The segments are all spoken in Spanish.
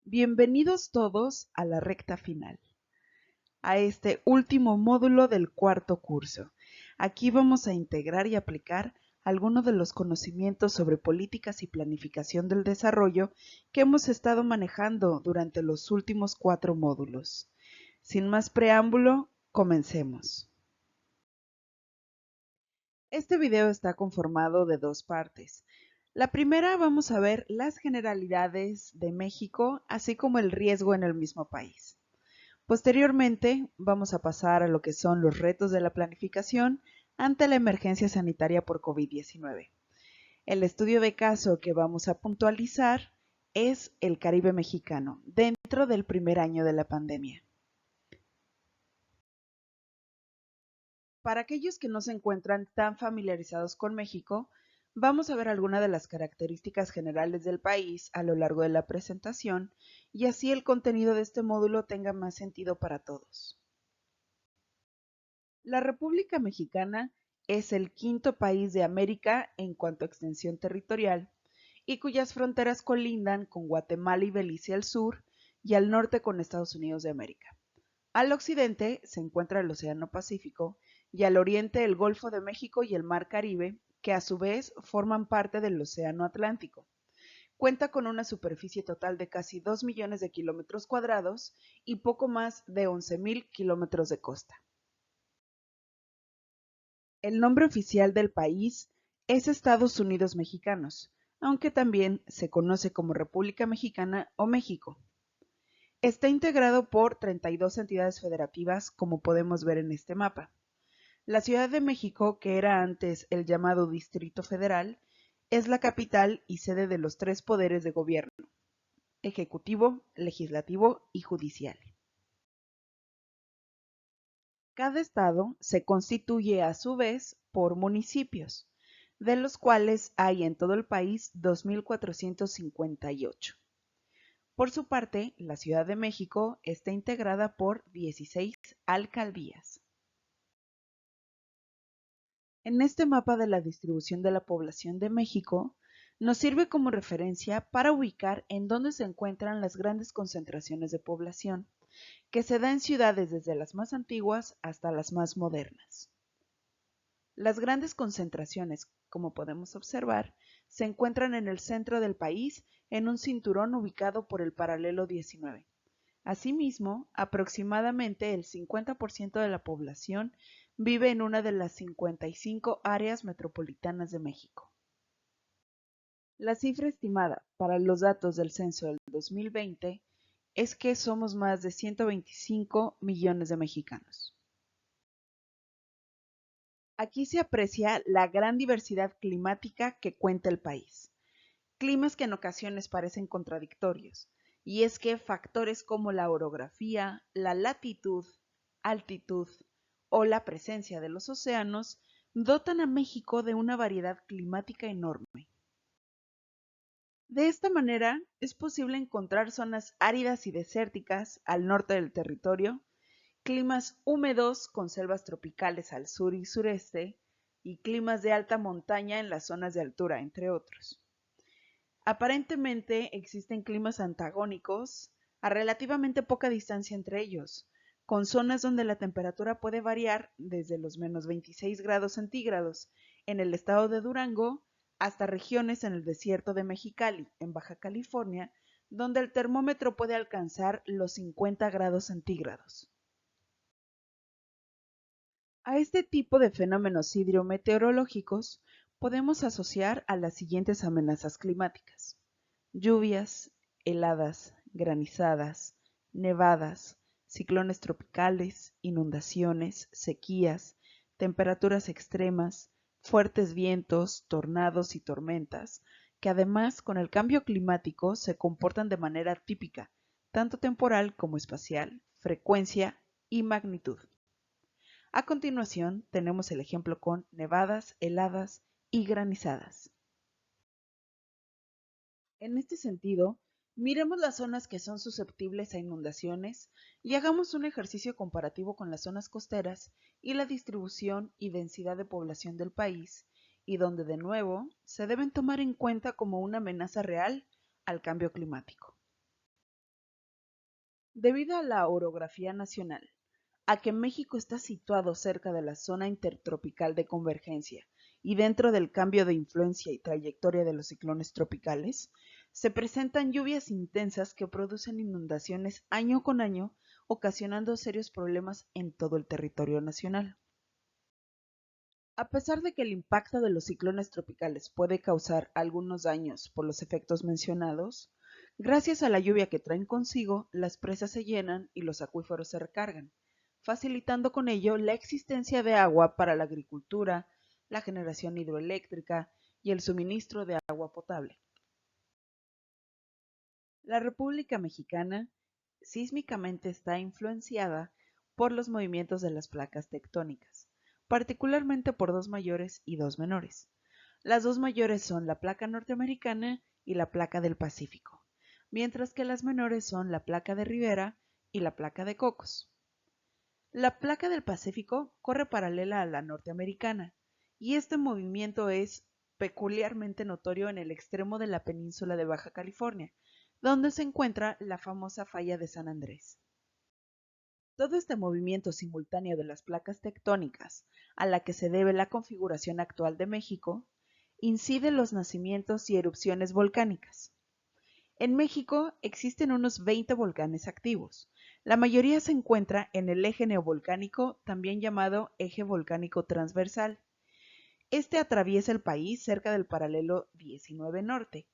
Bienvenidos todos a la recta final, a este último módulo del cuarto curso. Aquí vamos a integrar y aplicar algunos de los conocimientos sobre políticas y planificación del desarrollo que hemos estado manejando durante los últimos 4 módulos. Sin más preámbulo, comencemos. Este video está conformado de 2 partes. La primera vamos a ver las generalidades de México, así como el riesgo en el mismo país. Posteriormente, vamos a pasar a lo que son los retos de la planificación ante la emergencia sanitaria por COVID-19. El estudio de caso que vamos a puntualizar es el Caribe mexicano, dentro del primer año de la pandemia. Para aquellos que no se encuentran tan familiarizados con México, vamos a ver algunas de las características generales del país a lo largo de la presentación y así el contenido de este módulo tenga más sentido para todos. La República Mexicana es el quinto país de América en cuanto a extensión territorial y cuyas fronteras colindan con Guatemala y Belice al sur y al norte con Estados Unidos de América. Al occidente se encuentra el Océano Pacífico y al oriente el Golfo de México y el Mar Caribe, que a su vez forman parte del Océano Atlántico. Cuenta con una superficie total de casi 2 millones de kilómetros cuadrados y poco más de 11.000 kilómetros de costa. El nombre oficial del país es Estados Unidos Mexicanos, aunque también se conoce como República Mexicana o México. Está integrado por 32 entidades federativas, como podemos ver en este mapa. La Ciudad de México, que era antes el llamado Distrito Federal, es la capital y sede de los 3 poderes de gobierno: ejecutivo, legislativo y judicial. Cada estado se constituye a su vez por municipios, de los cuales hay en todo el país 2.458. Por su parte, la Ciudad de México está integrada por 16 alcaldías. En este mapa de la distribución de la población de México, nos sirve como referencia para ubicar en dónde se encuentran las grandes concentraciones de población, que se da en ciudades desde las más antiguas hasta las más modernas. Las grandes concentraciones, como podemos observar, se encuentran en el centro del país, en un cinturón ubicado por el paralelo 19. Asimismo, aproximadamente el 50% de la población vive en una de las 55 áreas metropolitanas de México. La cifra estimada para los datos del censo del 2020 es que somos más de 125 millones de mexicanos. Aquí se aprecia la gran diversidad climática que cuenta el país. Climas que en ocasiones parecen contradictorios, y es que factores como la orografía, la latitud, altitud o la presencia de los océanos dotan a México de una variedad climática enorme. De esta manera, es posible encontrar zonas áridas y desérticas al norte del territorio, climas húmedos con selvas tropicales al sur y sureste, y climas de alta montaña en las zonas de altura, entre otros. Aparentemente existen climas antagónicos a relativamente poca distancia entre ellos, con zonas donde la temperatura puede variar desde los menos 26 grados centígrados en el estado de Durango hasta regiones en el desierto de Mexicali, en Baja California, donde el termómetro puede alcanzar los 50 grados centígrados. A este tipo de fenómenos hidrometeorológicos podemos asociar a las siguientes amenazas climáticas: lluvias, heladas, granizadas, nevadas, ciclones tropicales, inundaciones, sequías, temperaturas extremas, fuertes vientos, tornados y tormentas, que además con el cambio climático se comportan de manera típica, tanto temporal como espacial, frecuencia y magnitud. A continuación tenemos el ejemplo con nevadas, heladas y granizadas. En este sentido, miremos las zonas que son susceptibles a inundaciones y hagamos un ejercicio comparativo con las zonas costeras y la distribución y densidad de población del país, y donde de nuevo se deben tomar en cuenta como una amenaza real al cambio climático. Debido a la orografía nacional, a que México está situado cerca de la zona intertropical de convergencia y dentro del cambio de influencia y trayectoria de los ciclones tropicales, se presentan lluvias intensas que producen inundaciones año con año, ocasionando serios problemas en todo el territorio nacional. A pesar de que el impacto de los ciclones tropicales puede causar algunos daños por los efectos mencionados, gracias a la lluvia que traen consigo, las presas se llenan y los acuíferos se recargan, facilitando con ello la existencia de agua para la agricultura, la generación hidroeléctrica y el suministro de agua potable. La República Mexicana sísmicamente está influenciada por los movimientos de las placas tectónicas, particularmente por dos mayores y dos menores. Las dos mayores son la placa norteamericana y la placa del Pacífico, mientras que las menores son la placa de Rivera y la placa de Cocos. La placa del Pacífico corre paralela a la norteamericana, y este movimiento es peculiarmente notorio en el extremo de la península de Baja California, donde se encuentra la famosa falla de San Andrés. Todo este movimiento simultáneo de las placas tectónicas, a la que se debe la configuración actual de México, incide en los nacimientos y erupciones volcánicas. En México existen unos 20 volcanes activos. La mayoría se encuentra en el eje neovolcánico, también llamado eje volcánico transversal. Este atraviesa el país cerca del paralelo 19 norte,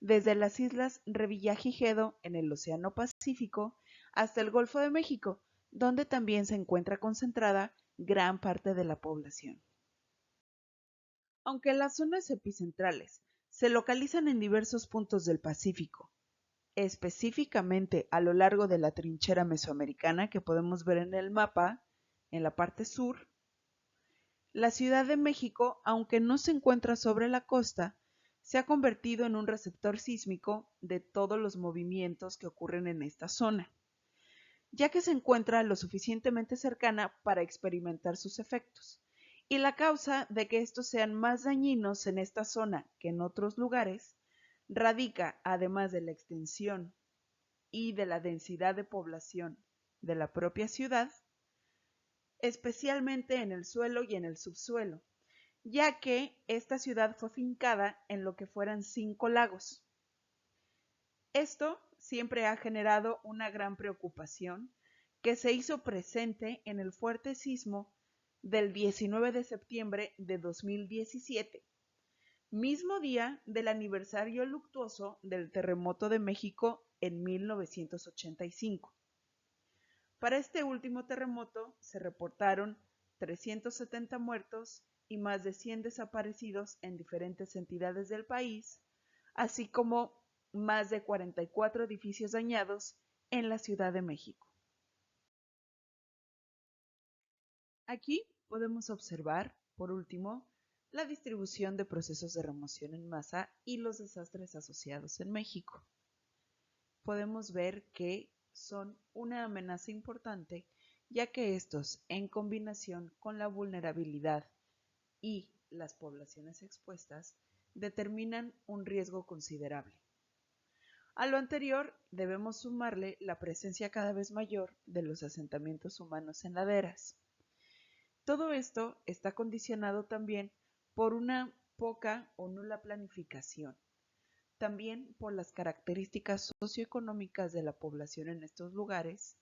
desde las islas Revillagigedo en el Océano Pacífico hasta el Golfo de México, donde también se encuentra concentrada gran parte de la población. Aunque las zonas epicentrales se localizan en diversos puntos del Pacífico, específicamente a lo largo de la trinchera mesoamericana que podemos ver en el mapa, en la parte sur, la Ciudad de México, aunque no se encuentra sobre la costa, se ha convertido en un receptor sísmico de todos los movimientos que ocurren en esta zona, ya que se encuentra lo suficientemente cercana para experimentar sus efectos. Y la causa de que estos sean más dañinos en esta zona que en otros lugares radica, además de la extensión y de la densidad de población de la propia ciudad, especialmente en el suelo y en el subsuelo, ya que esta ciudad fue fincada en lo que fueran 5 lagos. Esto siempre ha generado una gran preocupación que se hizo presente en el fuerte sismo del 19 de septiembre de 2017, mismo día del aniversario luctuoso del terremoto de México en 1985. Para este último terremoto se reportaron 370 muertos y más de 100 desaparecidos en diferentes entidades del país, así como más de 44 edificios dañados en la Ciudad de México. Aquí podemos observar, por último, la distribución de procesos de remoción en masa y los desastres asociados en México. Podemos ver que son una amenaza importante, ya que estos, en combinación con la vulnerabilidad y las poblaciones expuestas, determinan un riesgo considerable. A lo anterior debemos sumarle la presencia cada vez mayor de los asentamientos humanos en laderas. Todo esto está condicionado también por una poca o nula planificación, también por las características socioeconómicas de la población en estos lugares,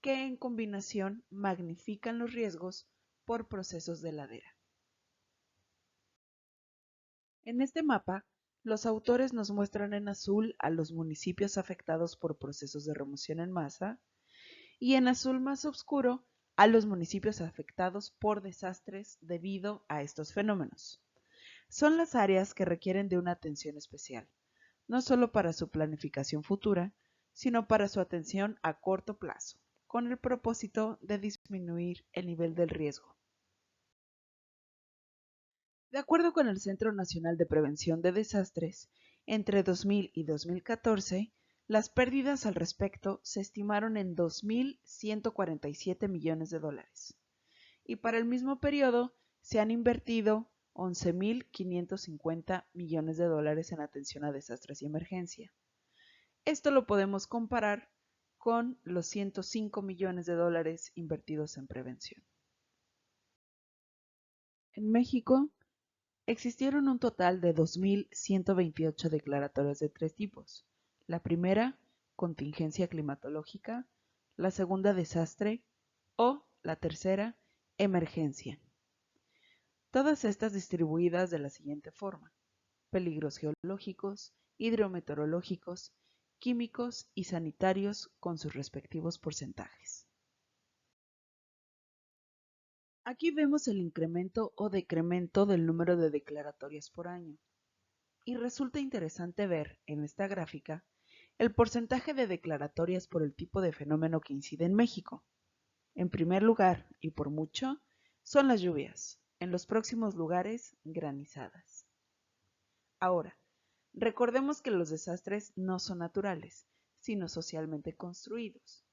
que en combinación magnifican los riesgos por procesos de ladera. En este mapa, los autores nos muestran en azul a los municipios afectados por procesos de remoción en masa y en azul más oscuro a los municipios afectados por desastres debido a estos fenómenos. Son las áreas que requieren de una atención especial, no solo para su planificación futura, sino para su atención a corto plazo, con el propósito de disminuir el nivel del riesgo. De acuerdo con el Centro Nacional de Prevención de Desastres, entre 2000 y 2014, las pérdidas al respecto se estimaron en 2.147 millones de dólares, y para el mismo periodo se han invertido 11.550 millones de dólares en atención a desastres y emergencia. Esto lo podemos comparar con los 105 millones de dólares invertidos en prevención. En México, existieron un total de 2.128 declaratorias de tres tipos. La primera, contingencia climatológica; la segunda, desastre; o la tercera, emergencia. Todas estas distribuidas de la siguiente forma: peligros geológicos, hidrometeorológicos, químicos y sanitarios con sus respectivos porcentajes. Aquí vemos el incremento o decremento del número de declaratorias por año. Y resulta interesante ver en esta gráfica el porcentaje de declaratorias por el tipo de fenómeno que incide en México. En primer lugar, y por mucho, son las lluvias; en los próximos lugares, granizadas. Ahora, recordemos que los desastres no son naturales, sino socialmente construidos.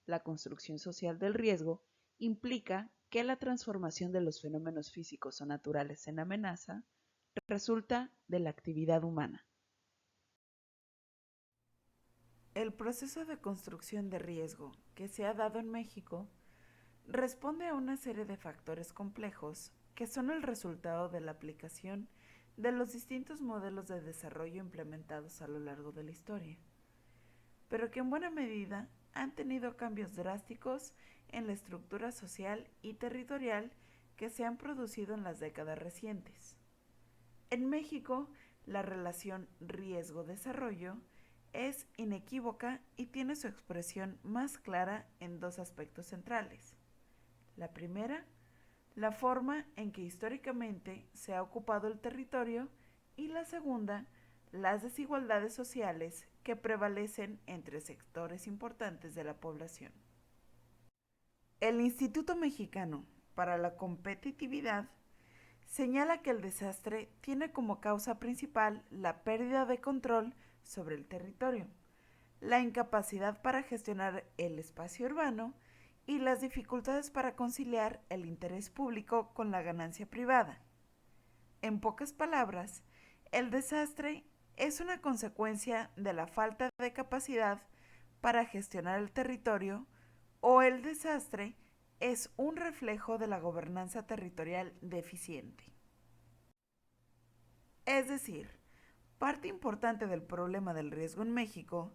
La construcción social del riesgo implica que la transformación de los fenómenos físicos o naturales en amenaza resulta de la actividad humana. El proceso de construcción de riesgo que se ha dado en México responde a una serie de factores complejos que son el resultado de la aplicación de los distintos modelos de desarrollo implementados a lo largo de la historia, pero que en buena medida han tenido cambios drásticos en la estructura social y territorial que se han producido en las décadas recientes. En México, la relación riesgo-desarrollo es inequívoca y tiene su expresión más clara en dos aspectos centrales. La primera, la forma en que históricamente se ha ocupado el territorio, y la segunda, las desigualdades sociales que prevalecen entre sectores importantes de la población. El Instituto Mexicano para la Competitividad señala que el desastre tiene como causa principal la pérdida de control sobre el territorio, la incapacidad para gestionar el espacio urbano y las dificultades para conciliar el interés público con la ganancia privada. En pocas palabras, el desastre es una consecuencia de la falta de capacidad para gestionar el territorio, o el desastre es un reflejo de la gobernanza territorial deficiente. Es decir, parte importante del problema del riesgo en México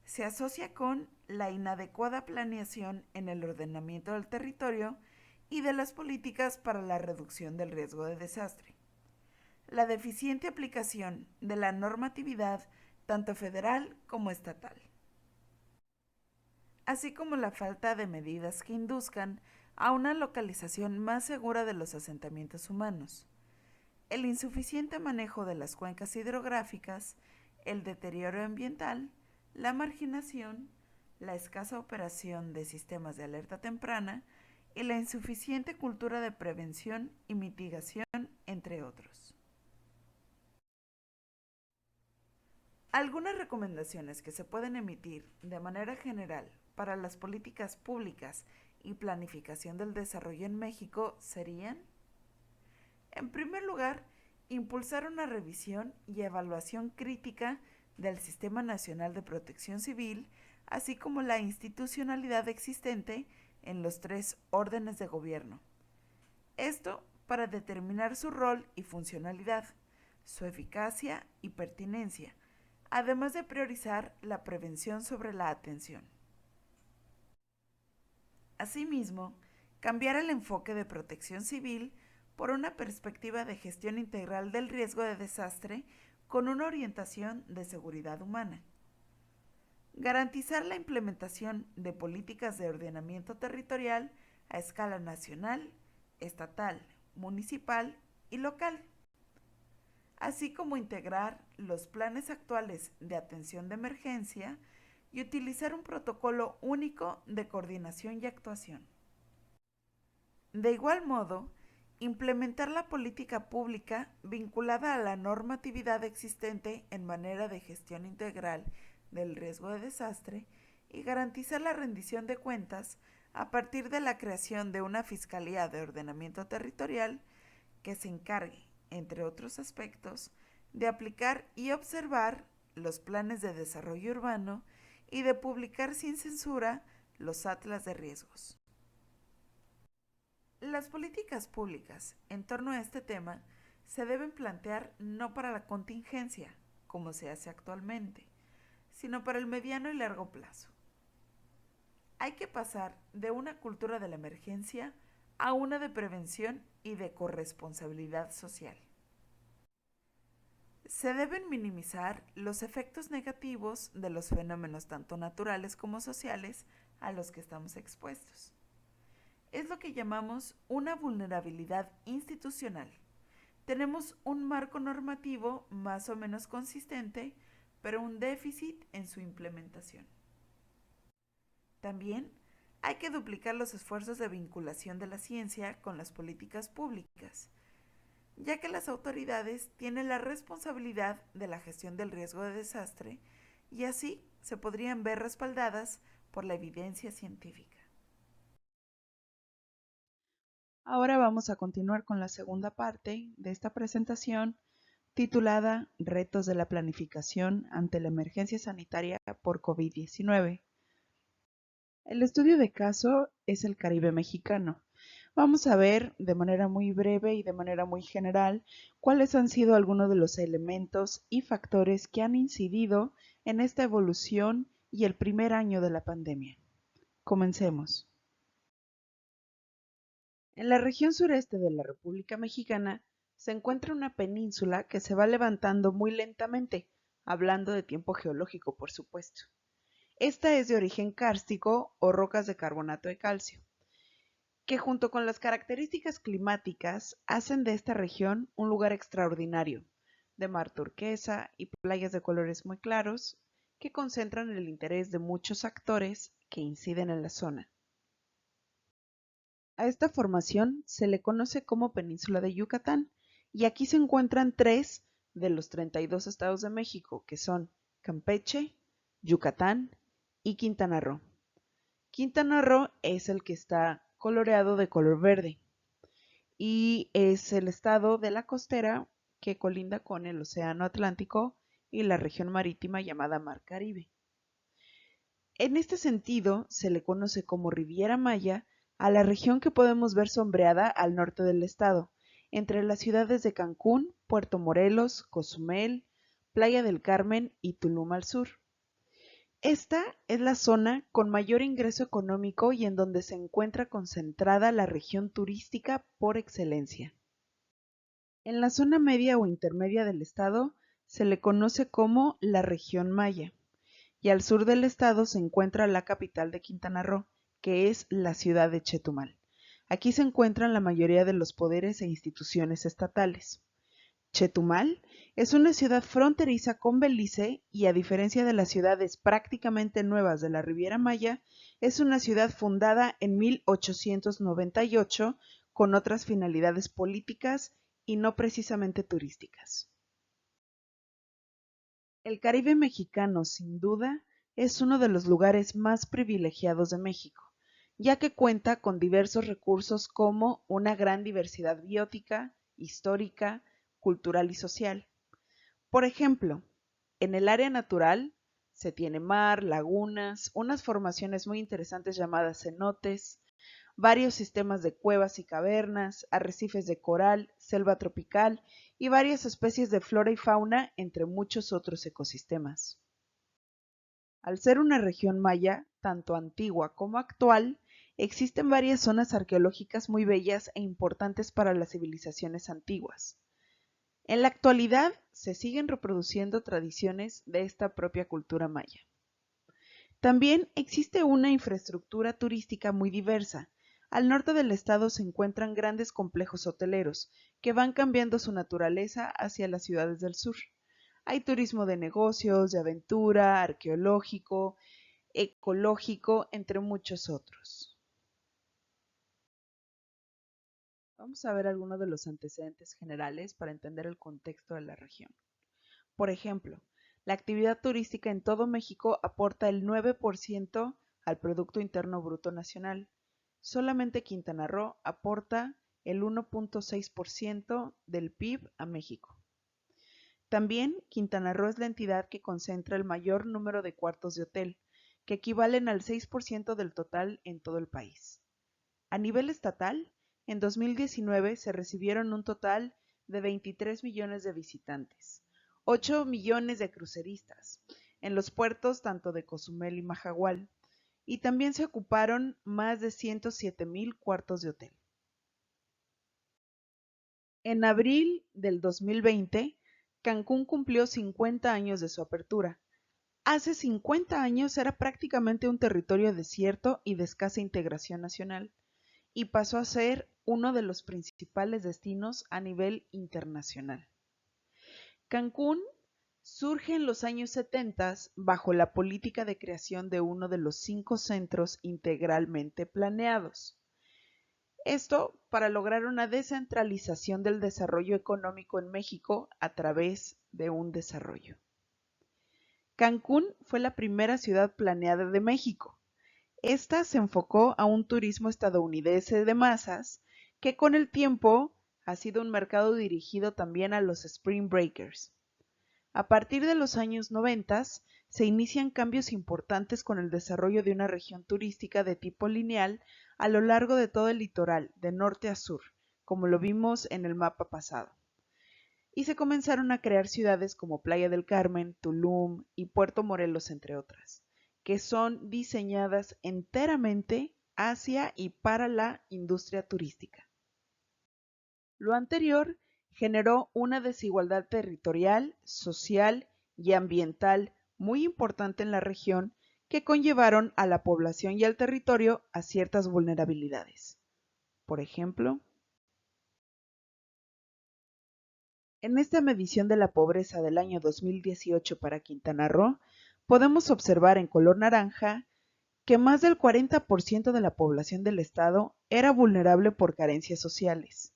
se asocia con la inadecuada planeación en el ordenamiento del territorio y de las políticas para la reducción del riesgo de desastre, la deficiente aplicación de la normatividad tanto federal como estatal, así como la falta de medidas que induzcan a una localización más segura de los asentamientos humanos, el insuficiente manejo de las cuencas hidrográficas, el deterioro ambiental, la marginación, la escasa operación de sistemas de alerta temprana y la insuficiente cultura de prevención y mitigación, entre otros. Algunas recomendaciones que se pueden emitir de manera general para las políticas públicas y planificación del desarrollo en México serían: en primer lugar, impulsar una revisión y evaluación crítica del Sistema Nacional de Protección Civil, así como la institucionalidad existente en los tres órdenes de gobierno. Esto para determinar su rol y funcionalidad, su eficacia y pertinencia, además de priorizar la prevención sobre la atención. Asimismo, cambiar el enfoque de protección civil por una perspectiva de gestión integral del riesgo de desastre con una orientación de seguridad humana. Garantizar la implementación de políticas de ordenamiento territorial a escala nacional, estatal, municipal y local, así como integrar los planes actuales de atención de emergencia y utilizar un protocolo único de coordinación y actuación. De igual modo, implementar la política pública vinculada a la normatividad existente en manera de gestión integral del riesgo de desastre y garantizar la rendición de cuentas a partir de la creación de una Fiscalía de Ordenamiento Territorial que se encargue, entre otros aspectos, de aplicar y observar los planes de desarrollo urbano y de publicar sin censura los atlas de riesgos. Las políticas públicas en torno a este tema se deben plantear no para la contingencia, como se hace actualmente, sino para el mediano y largo plazo. Hay que pasar de una cultura de la emergencia a una de prevención y de corresponsabilidad social. Se deben minimizar los efectos negativos de los fenómenos tanto naturales como sociales a los que estamos expuestos. Es lo que llamamos una vulnerabilidad institucional. Tenemos un marco normativo más o menos consistente, pero un déficit en su implementación. También hay que duplicar los esfuerzos de vinculación de la ciencia con las políticas públicas, ya que las autoridades tienen la responsabilidad de la gestión del riesgo de desastre y así se podrían ver respaldadas por la evidencia científica. Ahora vamos a continuar con la segunda parte de esta presentación titulada Retos de la planificación ante la emergencia sanitaria por COVID-19. El estudio de caso es el Caribe mexicano. Vamos a ver de manera muy breve y de manera muy general cuáles han sido algunos de los elementos y factores que han incidido en esta evolución y el primer año de la pandemia. Comencemos. En la región sureste de la República Mexicana se encuentra una península que se va levantando muy lentamente, hablando de tiempo geológico, por supuesto. Esta es de origen kárstico o rocas de carbonato de calcio, que junto con las características climáticas hacen de esta región un lugar extraordinario, de mar turquesa y playas de colores muy claros, que concentran el interés de muchos actores que inciden en la zona. A esta formación se le conoce como Península de Yucatán, y aquí se encuentran 3 de los 32 estados de México, que son Campeche, Yucatán y Quintana Roo. Quintana Roo es el que está coloreado de color verde y es el estado de la costera que colinda con el Océano Atlántico y la región marítima llamada Mar Caribe. En este sentido, se le conoce como Riviera Maya a la región que podemos ver sombreada al norte del estado, entre las ciudades de Cancún, Puerto Morelos, Cozumel, Playa del Carmen y Tulum al sur. Esta es la zona con mayor ingreso económico y en donde se encuentra concentrada la región turística por excelencia. En la zona media o intermedia del estado se le conoce como la región Maya, y al sur del estado se encuentra la capital de Quintana Roo, que es la ciudad de Chetumal. Aquí se encuentran la mayoría de los poderes e instituciones estatales. Chetumal es una ciudad fronteriza con Belice y, a diferencia de las ciudades prácticamente nuevas de la Riviera Maya, es una ciudad fundada en 1898 con otras finalidades políticas y no precisamente turísticas. El Caribe mexicano, sin duda, es uno de los lugares más privilegiados de México, ya que cuenta con diversos recursos como una gran diversidad biótica, histórica, cultural y social. Por ejemplo, en el área natural se tiene mar, lagunas, unas formaciones muy interesantes llamadas cenotes, varios sistemas de cuevas y cavernas, arrecifes de coral, selva tropical y varias especies de flora y fauna, entre muchos otros ecosistemas. Al ser una región maya, tanto antigua como actual, existen varias zonas arqueológicas muy bellas e importantes para las civilizaciones antiguas. En la actualidad se siguen reproduciendo tradiciones de esta propia cultura maya. También existe una infraestructura turística muy diversa. Al norte del estado se encuentran grandes complejos hoteleros que van cambiando su naturaleza hacia las ciudades del sur. Hay turismo de negocios, de aventura, arqueológico, ecológico, entre muchos otros. Vamos a ver algunos de los antecedentes generales para entender el contexto de la región. Por ejemplo, la actividad turística en todo México aporta el 9% al Producto Interno Bruto Nacional. Solamente Quintana Roo aporta el 1.6% del PIB a México. También Quintana Roo es la entidad que concentra el mayor número de cuartos de hotel, que equivalen al 6% del total en todo el país. A nivel estatal, en 2019 se recibieron un total de 23 millones de visitantes, 8 millones de cruceristas, en los puertos tanto de Cozumel y Majagual, y también se ocuparon más de 107,000 cuartos de hotel. En abril del 2020, Cancún cumplió 50 años de su apertura. Hace 50 años era prácticamente un territorio desierto y de escasa integración nacional, y pasó a ser uno de los principales destinos a nivel internacional. Cancún surge en los años 70 bajo la política de creación de uno de los 5 centros integralmente planeados. Esto para lograr una descentralización del desarrollo económico en México a través de un desarrollo. Cancún fue la primera ciudad planeada de México. Esta se enfocó a un turismo estadounidense de masas que con el tiempo ha sido un mercado dirigido también a los Spring Breakers. A partir de los años 90 se inician cambios importantes con el desarrollo de una región turística de tipo lineal a lo largo de todo el litoral, de norte a sur, como lo vimos en el mapa pasado. Y se comenzaron a crear ciudades como Playa del Carmen, Tulum y Puerto Morelos, entre otras, que son diseñadas enteramente hacia y para la industria turística. Lo anterior generó una desigualdad territorial, social y ambiental muy importante en la región que conllevaron a la población y al territorio a ciertas vulnerabilidades. Por ejemplo, en esta medición de la pobreza del año 2018 para Quintana Roo, podemos observar en color naranja que más del 40% de la población del estado era vulnerable por carencias sociales.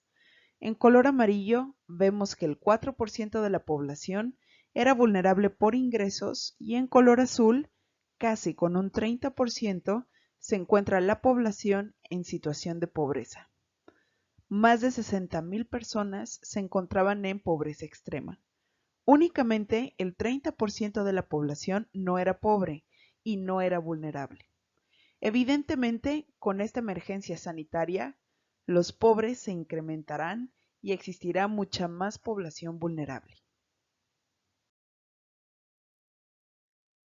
En color amarillo vemos que el 4% de la población era vulnerable por ingresos y en color azul, casi con un 30%, se encuentra la población en situación de pobreza. Más de 60,000 personas se encontraban en pobreza extrema. Únicamente el 30% de la población no era pobre y no era vulnerable. Evidentemente, con esta emergencia sanitaria, los pobres se incrementarán y existirá mucha más población vulnerable.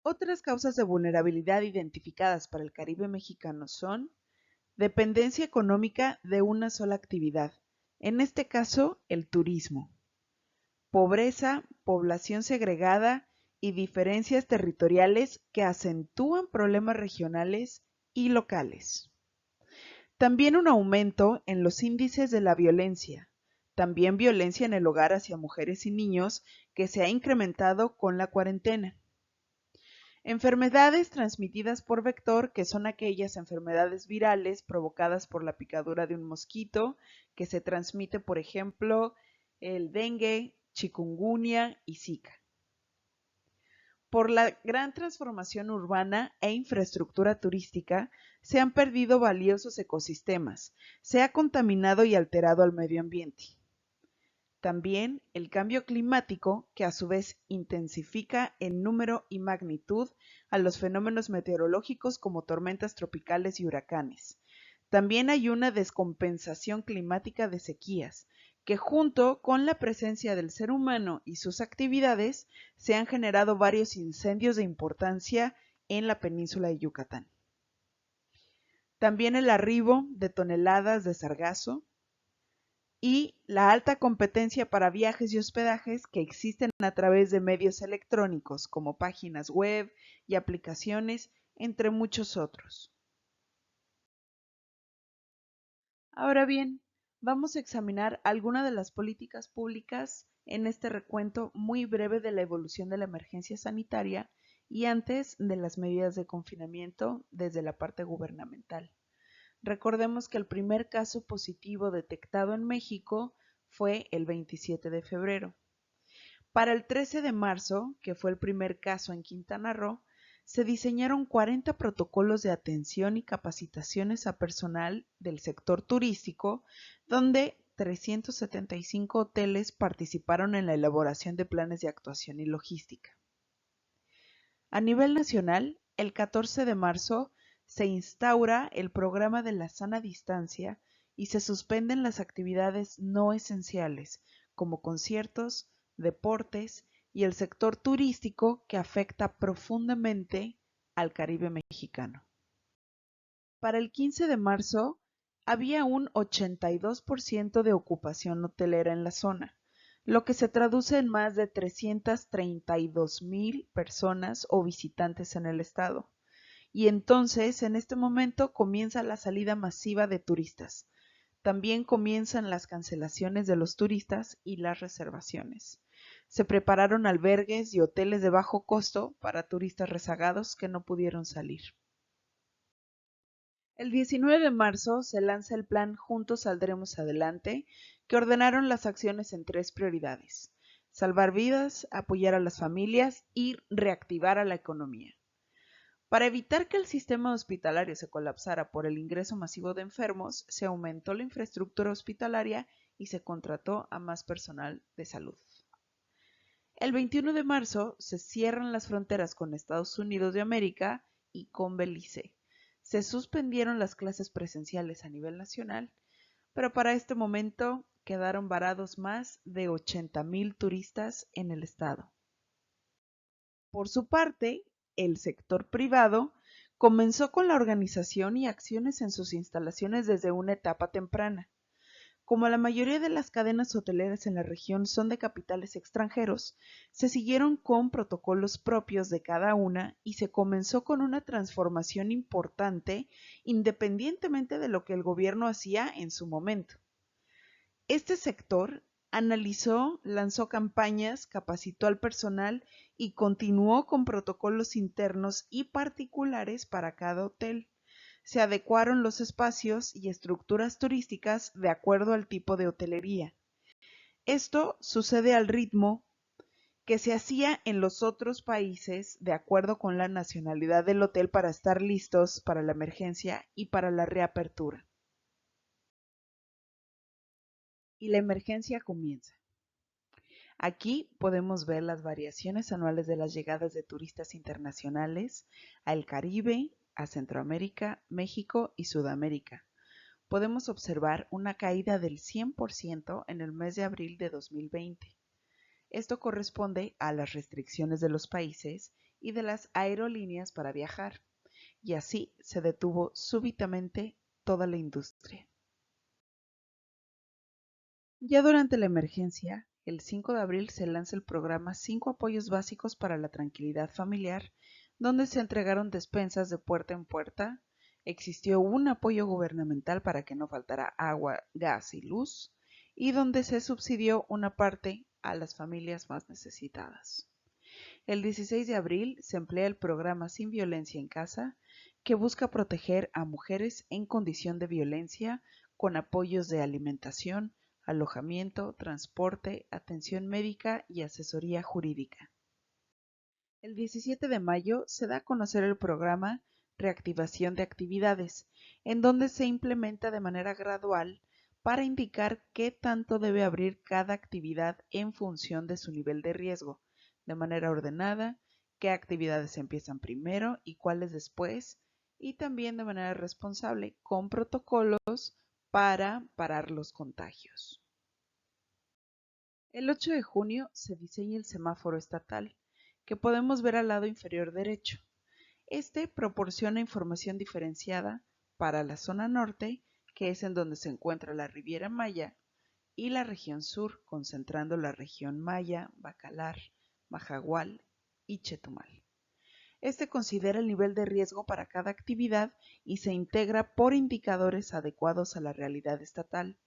Otras causas de vulnerabilidad identificadas para el Caribe mexicano son dependencia económica de una sola actividad, en este caso el turismo, pobreza, población segregada y diferencias territoriales que acentúan problemas regionales y locales. También un aumento en los índices de la violencia, también violencia en el hogar hacia mujeres y niños que se ha incrementado con la cuarentena. Enfermedades transmitidas por vector, que son aquellas enfermedades virales provocadas por la picadura de un mosquito, que se transmite, por ejemplo, el dengue, chikungunya y Zika. Por la gran transformación urbana e infraestructura turística, se han perdido valiosos ecosistemas, se ha contaminado y alterado al medio ambiente. También el cambio climático, que a su vez intensifica en número y magnitud a los fenómenos meteorológicos como tormentas tropicales y huracanes. También hay una descompensación climática de sequías, que junto con la presencia del ser humano y sus actividades se han generado varios incendios de importancia en la península de Yucatán. También el arribo de toneladas de sargazo y la alta competencia para viajes y hospedajes que existen a través de medios electrónicos como páginas web y aplicaciones, entre muchos otros. Ahora bien, vamos a examinar algunas de las políticas públicas en este recuento muy breve de la evolución de la emergencia sanitaria y antes de las medidas de confinamiento desde la parte gubernamental. Recordemos que el primer caso positivo detectado en México fue el 27 de febrero. Para el 13 de marzo, que fue el primer caso en Quintana Roo, se diseñaron 40 protocolos de atención y capacitaciones a personal del sector turístico, donde 375 hoteles participaron en la elaboración de planes de actuación y logística. A nivel nacional, el 14 de marzo se instaura el programa de la sana distancia y se suspenden las actividades no esenciales, como conciertos, deportes y el sector turístico que afecta profundamente al Caribe mexicano. Para el 15 de marzo había un 82% de ocupación hotelera en la zona, lo que se traduce en más de 332,000 personas o visitantes en el estado. Y entonces, en este momento, comienza la salida masiva de turistas. También comienzan las cancelaciones de los turistas y las reservaciones. Se prepararon albergues y hoteles de bajo costo para turistas rezagados que no pudieron salir. El 19 de marzo se lanza el plan Juntos Saldremos Adelante, que ordenaron las acciones en 3 prioridades: salvar vidas, apoyar a las familias y reactivar a la economía. Para evitar que el sistema hospitalario se colapsara por el ingreso masivo de enfermos, se aumentó la infraestructura hospitalaria y se contrató a más personal de salud. El 21 de marzo se cierran las fronteras con Estados Unidos de América y con Belice. Se suspendieron las clases presenciales a nivel nacional, pero para este momento quedaron varados más de 80,000 turistas en el estado. Por su parte, el sector privado comenzó con la organización y acciones en sus instalaciones desde una etapa temprana. Como la mayoría de las cadenas hoteleras en la región son de capitales extranjeros, se siguieron con protocolos propios de cada una y se comenzó con una transformación importante independientemente de lo que el gobierno hacía en su momento. Este sector analizó, lanzó campañas, capacitó al personal y continuó con protocolos internos y particulares para cada hotel. Se adecuaron los espacios y estructuras turísticas de acuerdo al tipo de hotelería. Esto sucede al ritmo que se hacía en los otros países de acuerdo con la nacionalidad del hotel para estar listos para la emergencia y para la reapertura. Y la emergencia comienza. Aquí podemos ver las variaciones anuales de las llegadas de turistas internacionales al Caribe, a Centroamérica, México y Sudamérica. Podemos observar una caída del 100% en el mes de abril de 2020. Esto corresponde a las restricciones de los países y de las aerolíneas para viajar, y así se detuvo súbitamente toda la industria. Ya durante la emergencia, el 5 de abril se lanza el programa 5 apoyos básicos para la tranquilidad familiar, donde se entregaron despensas de puerta en puerta, existió un apoyo gubernamental para que no faltara agua, gas y luz, y donde se subsidió una parte a las familias más necesitadas. El 16 de abril se emplea el programa Sin Violencia en Casa, que busca proteger a mujeres en condición de violencia con apoyos de alimentación, alojamiento, transporte, atención médica y asesoría jurídica. El 17 de mayo se da a conocer el programa Reactivación de Actividades, en donde se implementa de manera gradual para indicar qué tanto debe abrir cada actividad en función de su nivel de riesgo, de manera ordenada, qué actividades empiezan primero y cuáles después, y también de manera responsable, con protocolos para parar los contagios. El 8 de junio se diseña el semáforo estatal, que podemos ver al lado inferior derecho. Este proporciona información diferenciada para la zona norte, que es en donde se encuentra la Riviera Maya, y la región sur, concentrando la región Maya, Bacalar, Majagual y Chetumal. Este considera el nivel de riesgo para cada actividad y se integra por indicadores adecuados a la realidad estatal,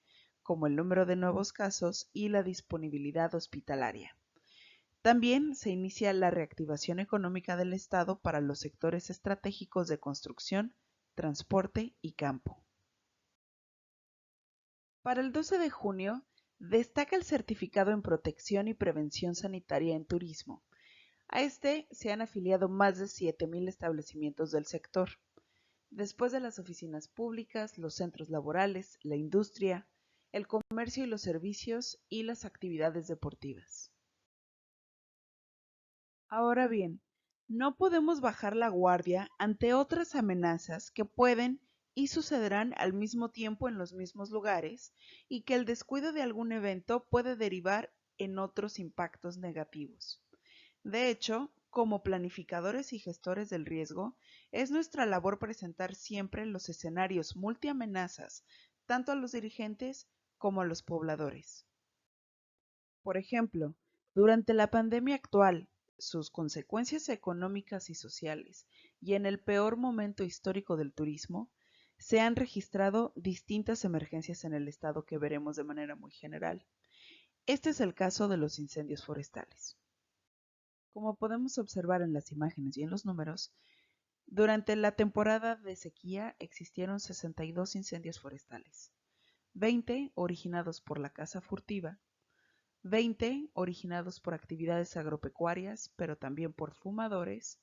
como el número de nuevos casos y la disponibilidad hospitalaria. También se inicia la reactivación económica del Estado para los sectores estratégicos de construcción, transporte y campo. Para el 12 de junio, destaca el certificado en protección y prevención sanitaria en turismo. A este se han afiliado más de 7,000 establecimientos del sector, después de las oficinas públicas, los centros laborales, la industria, el comercio y los servicios y las actividades deportivas. Ahora bien, No podemos bajar la guardia ante otras amenazas que pueden y sucederán al mismo tiempo en los mismos lugares y que el descuido de algún evento puede derivar en otros impactos negativos. De hecho, como planificadores y gestores del riesgo, es nuestra labor presentar siempre los escenarios multiamenazas, tanto a los dirigentes como a los pobladores. Por ejemplo, durante la pandemia actual, sus consecuencias económicas y sociales, y en el peor momento histórico del turismo, se han registrado distintas emergencias en el estado que veremos de manera muy general. Este es el caso de los incendios forestales. Como podemos observar en las imágenes y en los números, durante la temporada de sequía existieron 62 incendios forestales, 20 originados por la caza furtiva, 20 originados por actividades agropecuarias, pero también por fumadores,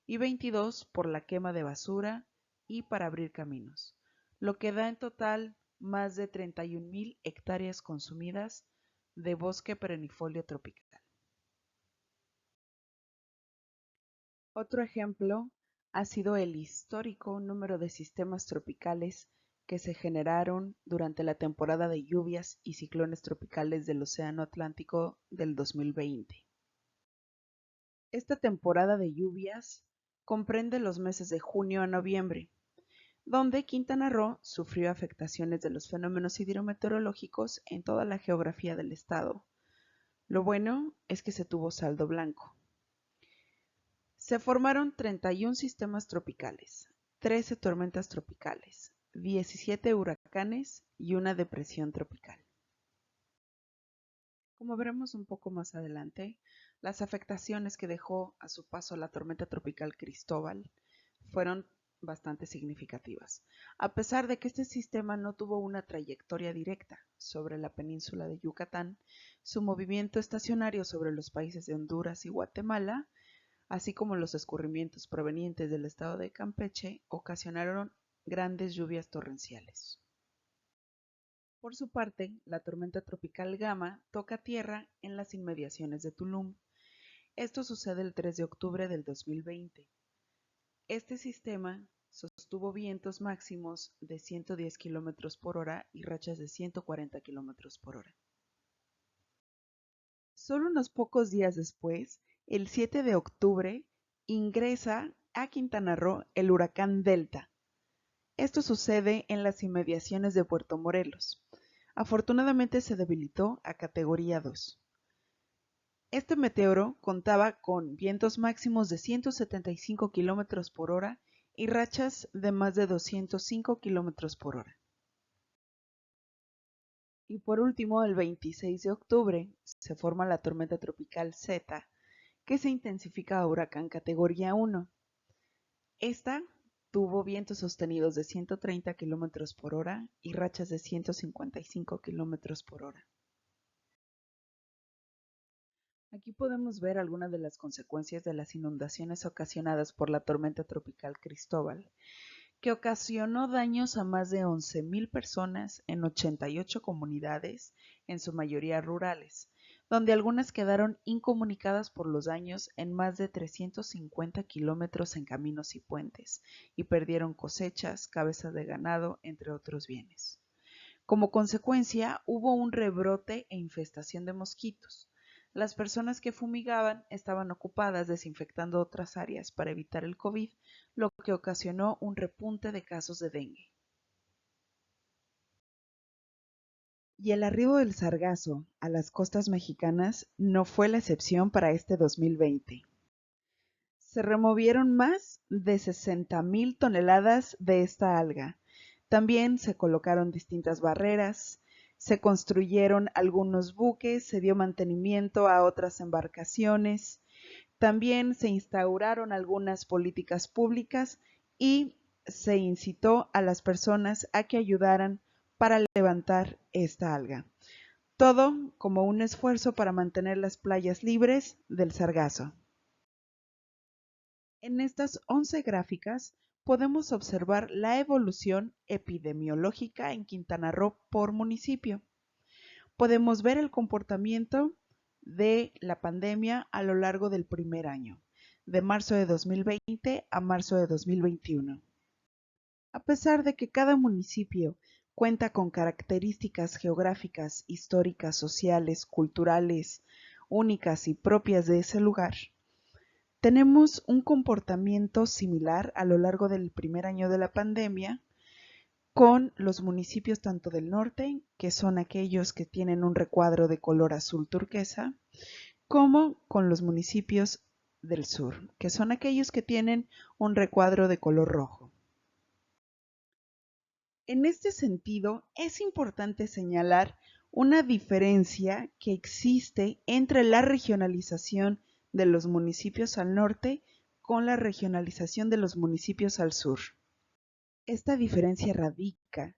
y 22 por la quema de basura y para abrir caminos, lo que da en total más de 31,000 hectáreas consumidas de bosque perennifolio tropical. Otro ejemplo ha sido el histórico número de sistemas tropicales que se generaron durante la temporada de lluvias y ciclones tropicales del Océano Atlántico del 2020. Esta temporada de lluvias comprende los meses de junio a noviembre, donde Quintana Roo sufrió afectaciones de los fenómenos hidrometeorológicos en toda la geografía del estado. Lo bueno es que se tuvo saldo blanco. Se formaron 31 sistemas tropicales, 13 tormentas tropicales, 17 huracanes y una depresión tropical. Como veremos un poco más adelante, las afectaciones que dejó a su paso la tormenta tropical Cristóbal fueron bastante significativas, a pesar de que este sistema no tuvo una trayectoria directa sobre la península de Yucatán. Su movimiento estacionario sobre los países de Honduras y Guatemala, así como los escurrimientos provenientes del estado de Campeche, ocasionaron grandes lluvias torrenciales. Por su parte, la tormenta tropical Gama toca tierra en las inmediaciones de Tulum. Esto sucede el 3 de octubre del 2020. Este sistema sostuvo vientos máximos de 110 km por hora y rachas de 140 km por hora. Solo unos pocos días después, el 7 de octubre, ingresa a Quintana Roo el huracán Delta. Esto sucede en las inmediaciones de Puerto Morelos. Afortunadamente se debilitó a categoría 2. Este meteoro contaba con vientos máximos de 175 km por hora y rachas de más de 205 km por hora. Y por último, el 26 de octubre se forma la tormenta tropical Zeta, que se intensifica a huracán categoría 1. Esta tuvo vientos sostenidos de 130 km por hora y rachas de 155 km por hora. Aquí podemos ver algunas de las consecuencias de las inundaciones ocasionadas por la tormenta tropical Cristóbal, que ocasionó daños a más de 11,000 personas en 88 comunidades, en su mayoría rurales, donde algunas quedaron incomunicadas por los daños en más de 350 kilómetros en caminos y puentes, y perdieron cosechas, cabezas de ganado, entre otros bienes. Como consecuencia, hubo un rebrote e infestación de mosquitos. Las personas que fumigaban estaban ocupadas desinfectando otras áreas para evitar el COVID, lo que ocasionó un repunte de casos de dengue. Y el arribo del sargazo a las costas mexicanas no fue la excepción para este 2020. Se removieron más de 60,000 toneladas de esta alga. También se colocaron distintas barreras, se construyeron algunos buques, se dio mantenimiento a otras embarcaciones, también se instauraron algunas políticas públicas y se incitó a las personas a que ayudaran para levantar esta alga. Todo como un esfuerzo para mantener las playas libres del sargazo. En estas 11 gráficas podemos observar la evolución epidemiológica en Quintana Roo por municipio. Podemos ver el comportamiento de la pandemia a lo largo del primer año, de marzo de 2020 a marzo de 2021. A pesar de que cada municipio cuenta con características geográficas, históricas, sociales, culturales, únicas y propias de ese lugar, tenemos un comportamiento similar a lo largo del primer año de la pandemia con los municipios tanto del norte, que son aquellos que tienen un recuadro de color azul turquesa, como con los municipios del sur, que son aquellos que tienen un recuadro de color rojo. En este sentido, es importante señalar una diferencia que existe entre la regionalización de los municipios al norte con la regionalización de los municipios al sur. Esta diferencia radica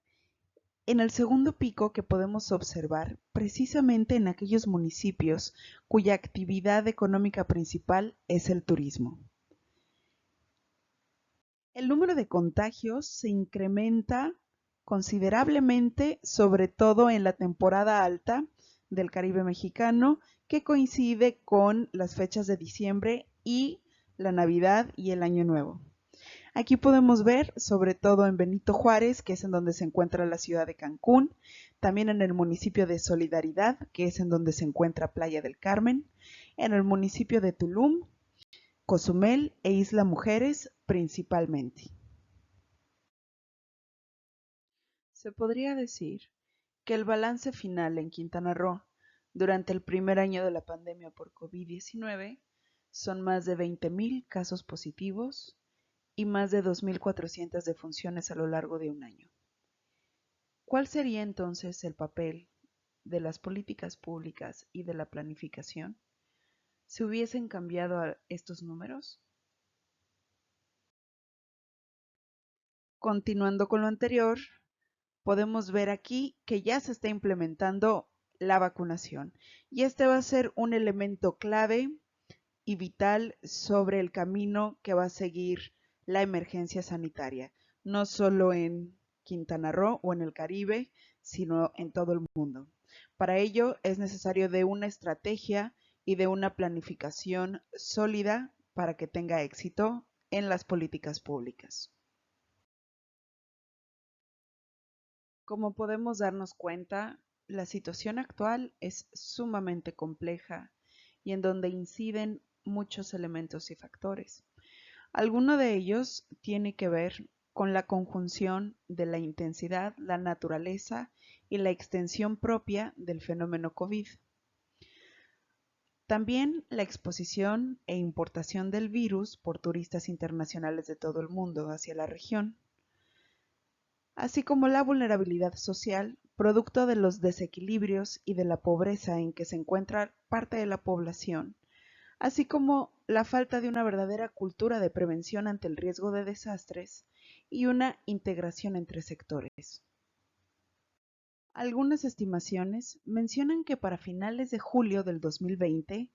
en el segundo pico que podemos observar precisamente en aquellos municipios cuya actividad económica principal es el turismo. El número de contagios se incrementa considerablemente, sobre todo en la temporada alta del Caribe mexicano, que coincide con las fechas de diciembre y la Navidad y el Año Nuevo. Aquí podemos ver, sobre todo en Benito Juárez, que es en donde se encuentra la ciudad de Cancún, también en el municipio de Solidaridad, que es en donde se encuentra Playa del Carmen, en el municipio de Tulum, Cozumel e Isla Mujeres principalmente. Se podría decir que el balance final en Quintana Roo durante el primer año de la pandemia por COVID-19 son más de 20,000 casos positivos y más de 2,400 defunciones a lo largo de un año. ¿Cuál sería entonces el papel de las políticas públicas y de la planificación si hubiesen cambiado estos números? Continuando con lo anterior, podemos ver aquí que ya se está implementando la vacunación y este va a ser un elemento clave y vital sobre el camino que va a seguir la emergencia sanitaria, no solo en Quintana Roo o en el Caribe, sino en todo el mundo. Para ello es necesario de una estrategia y de una planificación sólida para que tenga éxito en las políticas públicas. Como podemos darnos cuenta, la situación actual es sumamente compleja y en donde inciden muchos elementos y factores. Alguno de ellos tiene que ver con la conjunción de la intensidad, la naturaleza y la extensión propia del fenómeno COVID. También la exposición e importación del virus por turistas internacionales de todo el mundo hacia la región, así como la vulnerabilidad social, producto de los desequilibrios y de la pobreza en que se encuentra parte de la población, así como la falta de una verdadera cultura de prevención ante el riesgo de desastres y una integración entre sectores. Algunas estimaciones mencionan que para finales de julio del 2020,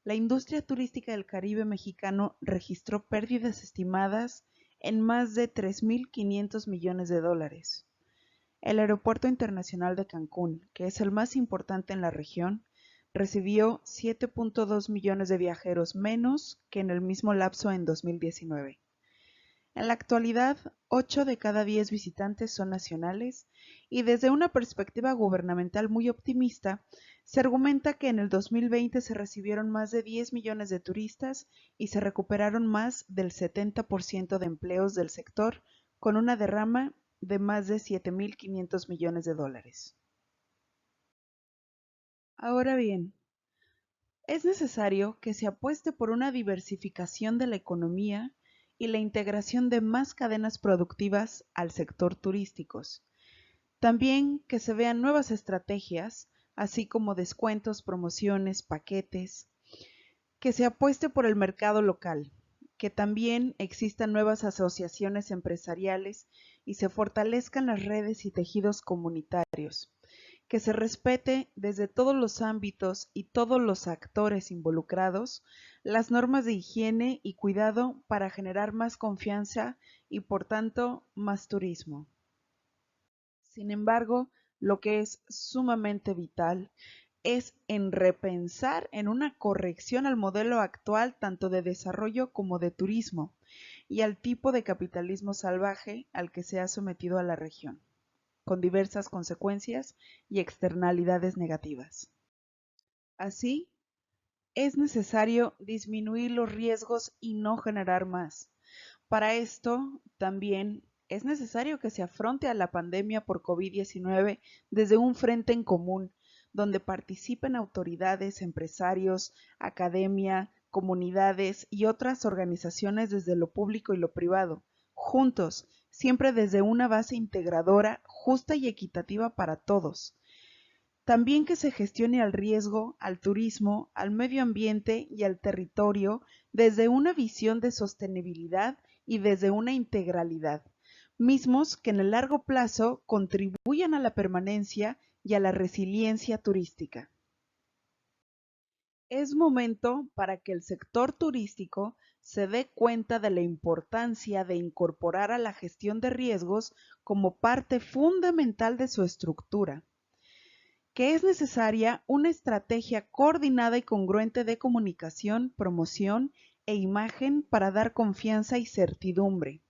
la industria turística del Caribe mexicano registró pérdidas estimadas en más de 3.500 millones de dólares. El Aeropuerto Internacional de Cancún, que es el más importante en la región, recibió 7.2 millones de viajeros menos que en el mismo lapso en 2019. En la actualidad, 8 de cada 10 visitantes son nacionales y desde una perspectiva gubernamental muy optimista, se argumenta que en el 2020 se recibieron más de 10 millones de turistas y se recuperaron más del 70% de empleos del sector con una derrama de más de 7.500 millones de dólares. Ahora bien, es necesario que se apueste por una diversificación de la economía y la integración de más cadenas productivas al sector turísticos. También que se vean nuevas estrategias, así como descuentos, promociones, paquetes, que se apueste por el mercado local, que también existan nuevas asociaciones empresariales y se fortalezcan las redes y tejidos comunitarios, que se respete desde todos los ámbitos y todos los actores involucrados las normas de higiene y cuidado para generar más confianza y por tanto más turismo. Sin embargo, lo que es sumamente vital es en repensar en una corrección al modelo actual tanto de desarrollo como de turismo y al tipo de capitalismo salvaje al que se ha sometido a la región, con diversas consecuencias y externalidades negativas. Así, es necesario disminuir los riesgos y no generar más. Para esto, también es necesario que se afronte a la pandemia por COVID-19 desde un frente en común, donde participen autoridades, empresarios, academia, comunidades y otras organizaciones desde lo público y lo privado, juntos, siempre desde una base integradora, justa y equitativa para todos. También que se gestione al riesgo, al turismo, al medio ambiente y al territorio desde una visión de sostenibilidad y desde una integralidad, mismos que en el largo plazo contribuyan a la permanencia y a la resiliencia turística. Es momento para que el sector turístico se dé cuenta de la importancia de incorporar a la gestión de riesgos como parte fundamental de su estructura, que es necesaria una estrategia coordinada y congruente de comunicación, promoción e imagen para dar confianza y certidumbre.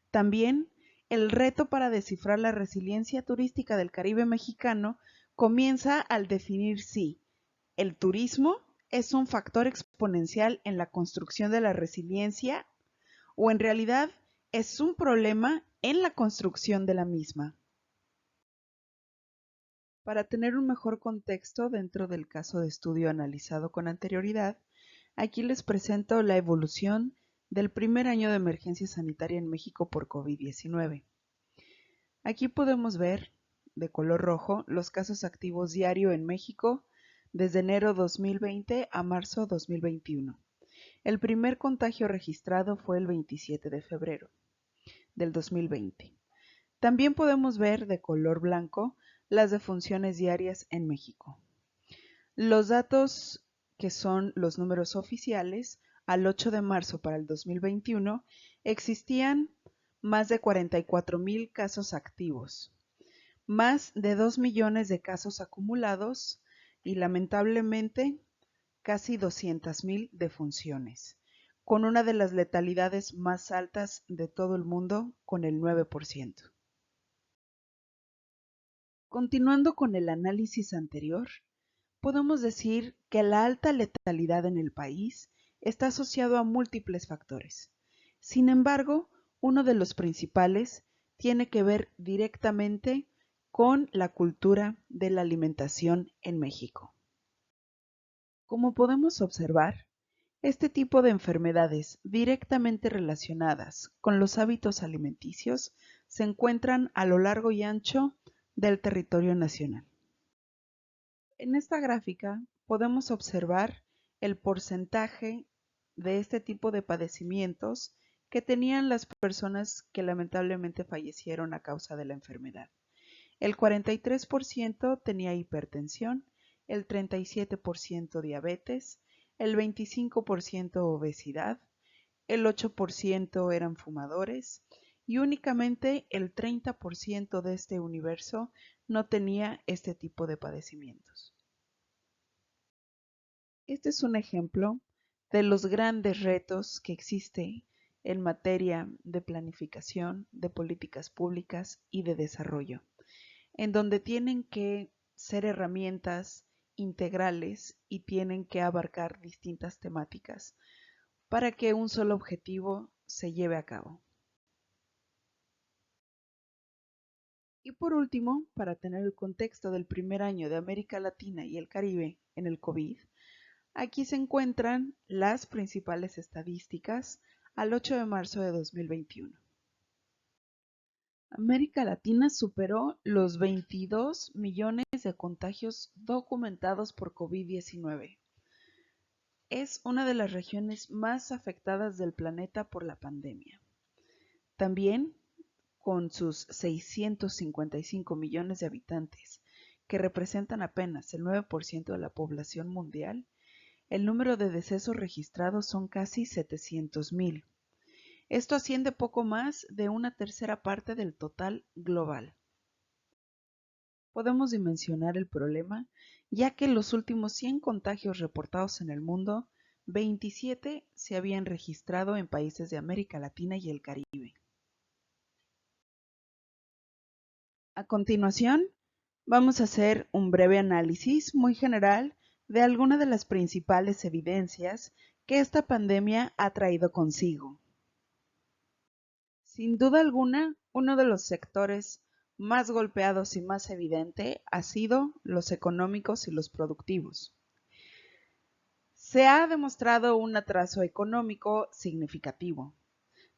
También el reto para descifrar la resiliencia turística del Caribe mexicano comienza al definir si el turismo es un factor exponencial en la construcción de la resiliencia o en realidad es un problema en la construcción de la misma. Para tener un mejor contexto dentro del caso de estudio analizado con anterioridad, aquí les presento la evolución del primer año de emergencia sanitaria en México por COVID-19. Aquí podemos ver, de color rojo, los casos activos diario en México desde enero 2020 a marzo 2021. El primer contagio registrado fue el 27 de febrero del 2020. También podemos ver de color blanco las defunciones diarias en México. Los datos que son los números oficiales, al 8 de marzo para el 2021 existían más de 44,000 casos activos, más de 2 millones de casos acumulados y lamentablemente casi 200,000 defunciones, con una de las letalidades más altas de todo el mundo, con el 9%. Continuando con el análisis anterior, podemos decir que la alta letalidad en el país está asociado a múltiples factores. Sin embargo, uno de los principales tiene que ver directamente con la cultura de la alimentación en México. Como podemos observar, este tipo de enfermedades directamente relacionadas con los hábitos alimenticios se encuentran a lo largo y ancho del territorio nacional. En esta gráfica podemos observar el porcentaje de este tipo de padecimientos que tenían las personas que lamentablemente fallecieron a causa de la enfermedad. El 43% tenía hipertensión, el 37% diabetes, el 25% obesidad, el 8% eran fumadores y únicamente el 30% de este universo no tenía este tipo de padecimientos. Este es un ejemplo de los grandes retos que existe en materia de planificación, de políticas públicas y de desarrollo, en donde tienen que ser herramientas integrales y tienen que abarcar distintas temáticas para que un solo objetivo se lleve a cabo. Y por último, para tener el contexto del primer año de América Latina y el Caribe en el COVID, aquí se encuentran las principales estadísticas al 8 de marzo de 2021. América Latina superó los 22 millones de contagios documentados por COVID-19. Es una de las regiones más afectadas del planeta por la pandemia. También, con sus 655 millones de habitantes, que representan apenas el 9% de la población mundial, el número de decesos registrados son casi 700,000. Esto asciende poco más de una tercera parte del total global. Podemos dimensionar el problema ya que en los últimos 100 contagios reportados en el mundo, 27 se habían registrado en países de América Latina y el Caribe. A continuación, vamos a hacer un breve análisis muy general de algunas de las principales evidencias que esta pandemia ha traído consigo. Sin duda alguna, uno de los sectores más golpeados y más evidente ha sido los económicos y los productivos. Se ha demostrado un atraso económico significativo.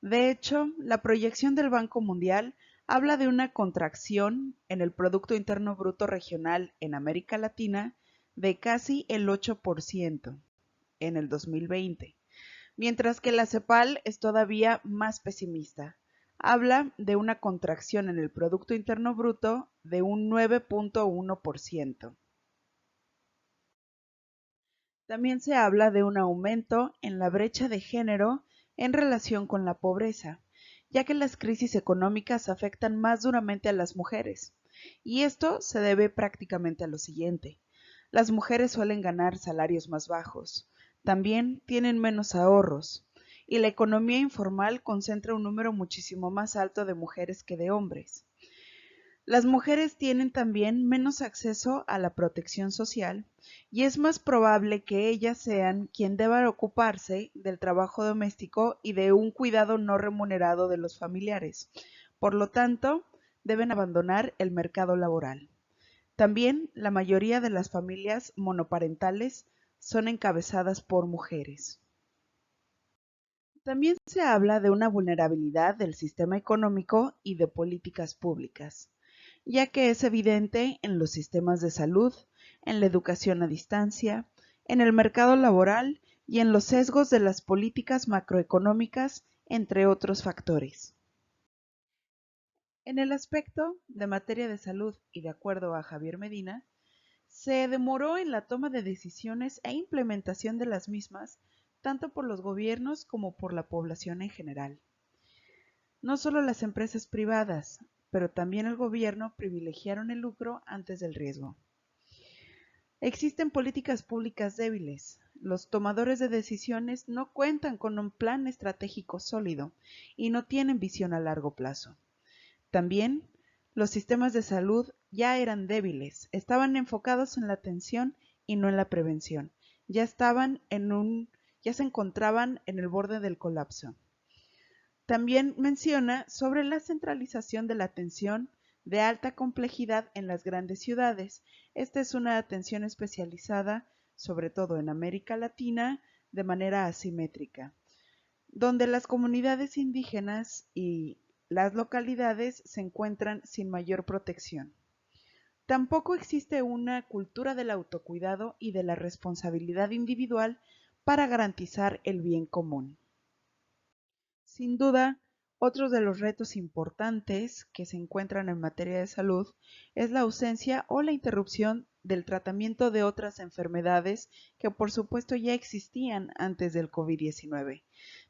De hecho, la proyección del Banco Mundial habla de una contracción en el Producto Interno Bruto Regional en América Latina de casi el 8% en el 2020, mientras que la CEPAL es todavía más pesimista. Habla de una contracción en el Producto Interno Bruto de un 9.1%. También se habla de un aumento en la brecha de género en relación con la pobreza, ya que las crisis económicas afectan más duramente a las mujeres. Y esto se debe prácticamente a lo siguiente. Las mujeres suelen ganar salarios más bajos, también tienen menos ahorros, y la economía informal concentra un número muchísimo más alto de mujeres que de hombres. Las mujeres tienen también menos acceso a la protección social y es más probable que ellas sean quien deba ocuparse del trabajo doméstico y de un cuidado no remunerado de los familiares. Por lo tanto, deben abandonar el mercado laboral. También la mayoría de las familias monoparentales son encabezadas por mujeres. También se habla de una vulnerabilidad del sistema económico y de políticas públicas, ya que es evidente en los sistemas de salud, en la educación a distancia, en el mercado laboral y en los sesgos de las políticas macroeconómicas, entre otros factores. En el aspecto de materia de salud y de acuerdo a Javier Medina, se demoró en la toma de decisiones e implementación de las mismas, tanto por los gobiernos como por la población en general. No solo las empresas privadas, pero también el gobierno privilegiaron el lucro antes del riesgo. Existen políticas públicas débiles. Los tomadores de decisiones no cuentan con un plan estratégico sólido y no tienen visión a largo plazo. También, los sistemas de salud ya eran débiles, estaban enfocados en la atención y no en la prevención. Ya se encontraban en el borde del colapso. También menciona sobre la centralización de la atención de alta complejidad en las grandes ciudades. Esta es una atención especializada, sobre todo en América Latina, de manera asimétrica, donde las comunidades indígenas y las localidades se encuentran sin mayor protección. Tampoco existe una cultura del autocuidado y de la responsabilidad individual para garantizar el bien común. Sin duda, otro de los retos importantes que se encuentran en materia de salud es la ausencia o la interrupción del tratamiento de otras enfermedades que por supuesto ya existían antes del COVID-19.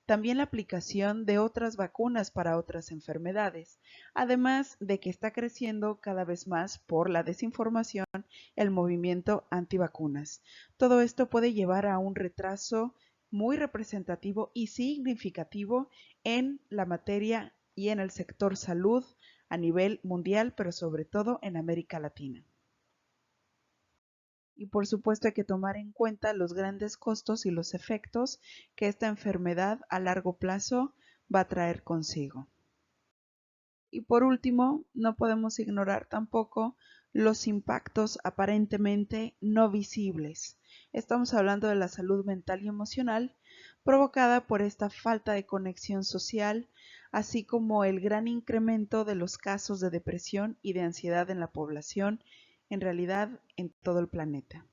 También la aplicación de otras vacunas para otras enfermedades, además de que está creciendo cada vez más por la desinformación el movimiento antivacunas. Todo esto puede llevar a un retraso muy representativo y significativo en la materia y en el sector salud a nivel mundial, pero sobre todo en América Latina. Y por supuesto hay que tomar en cuenta los grandes costos y los efectos que esta enfermedad a largo plazo va a traer consigo. Y por último, no podemos ignorar tampoco los impactos aparentemente no visibles. Estamos hablando de la salud mental y emocional provocada por esta falta de conexión social, así como el gran incremento de los casos de depresión y de ansiedad en la población, en realidad en todo el planeta.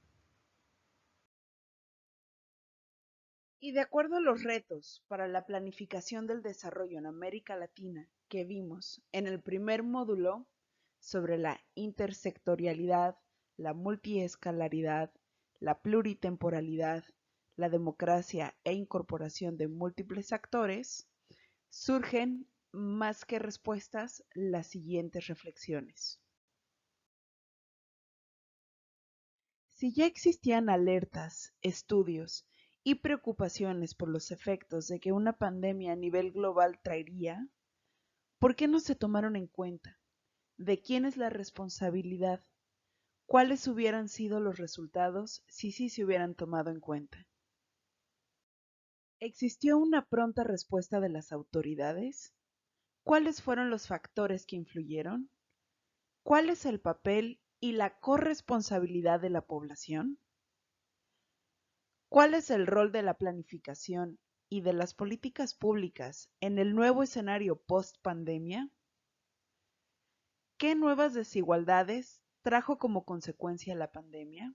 Y de acuerdo a los retos para la planificación del desarrollo en América Latina que vimos en el primer módulo sobre la intersectorialidad, la multiescalaridad, la pluritemporalidad, la democracia e incorporación de múltiples actores, surgen más que respuestas las siguientes reflexiones. Si ya existían alertas, estudios y preocupaciones por los efectos de que una pandemia a nivel global traería, ¿por qué no se tomaron en cuenta? ¿De quién es la responsabilidad? ¿Cuáles hubieran sido los resultados si sí se hubieran tomado en cuenta? ¿Existió una pronta respuesta de las autoridades? ¿Cuáles fueron los factores que influyeron? ¿Cuál es el papel y la corresponsabilidad de la población? ¿Cuál es el rol de la planificación y de las políticas públicas en el nuevo escenario post-pandemia? ¿Qué nuevas desigualdades trajo como consecuencia la pandemia?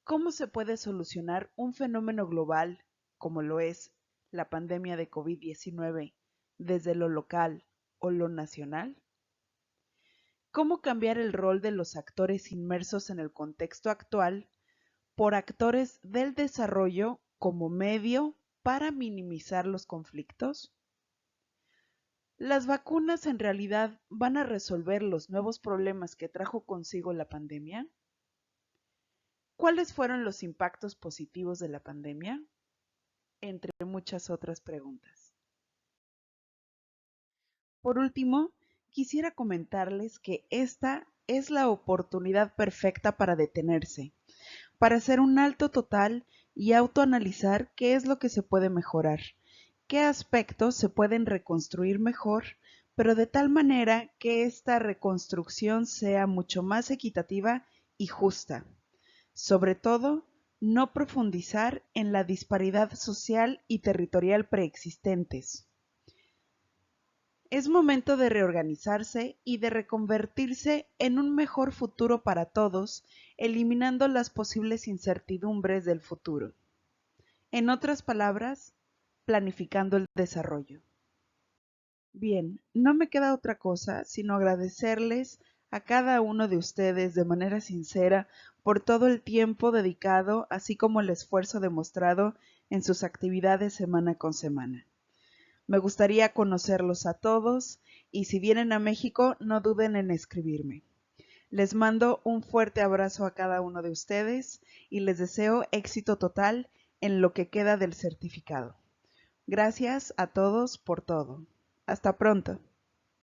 ¿Cómo se puede solucionar un fenómeno global, como lo es la pandemia de COVID-19, desde lo local o lo nacional? ¿Cómo cambiar el rol de los actores inmersos en el contexto actual por actores del desarrollo como medio para minimizar los conflictos? ¿Las vacunas en realidad van a resolver los nuevos problemas que trajo consigo la pandemia? ¿Cuáles fueron los impactos positivos de la pandemia? Entre muchas otras preguntas. Por último, quisiera comentarles que esta es la oportunidad perfecta para detenerse, para hacer un alto total y autoanalizar qué es lo que se puede mejorar, qué aspectos se pueden reconstruir mejor, pero de tal manera que esta reconstrucción sea mucho más equitativa y justa. Sobre todo, no profundizar en la disparidad social y territorial preexistentes. Es momento de reorganizarse y de reconvertirse en un mejor futuro para todos, eliminando las posibles incertidumbres del futuro. En otras palabras, planificando el desarrollo. Bien, no me queda otra cosa sino agradecerles a cada uno de ustedes de manera sincera por todo el tiempo dedicado, así como el esfuerzo demostrado en sus actividades semana con semana. Me gustaría conocerlos a todos y si vienen a México no duden en escribirme. Les mando un fuerte abrazo a cada uno de ustedes y les deseo éxito total en lo que queda del certificado. Gracias a todos por todo. Hasta pronto.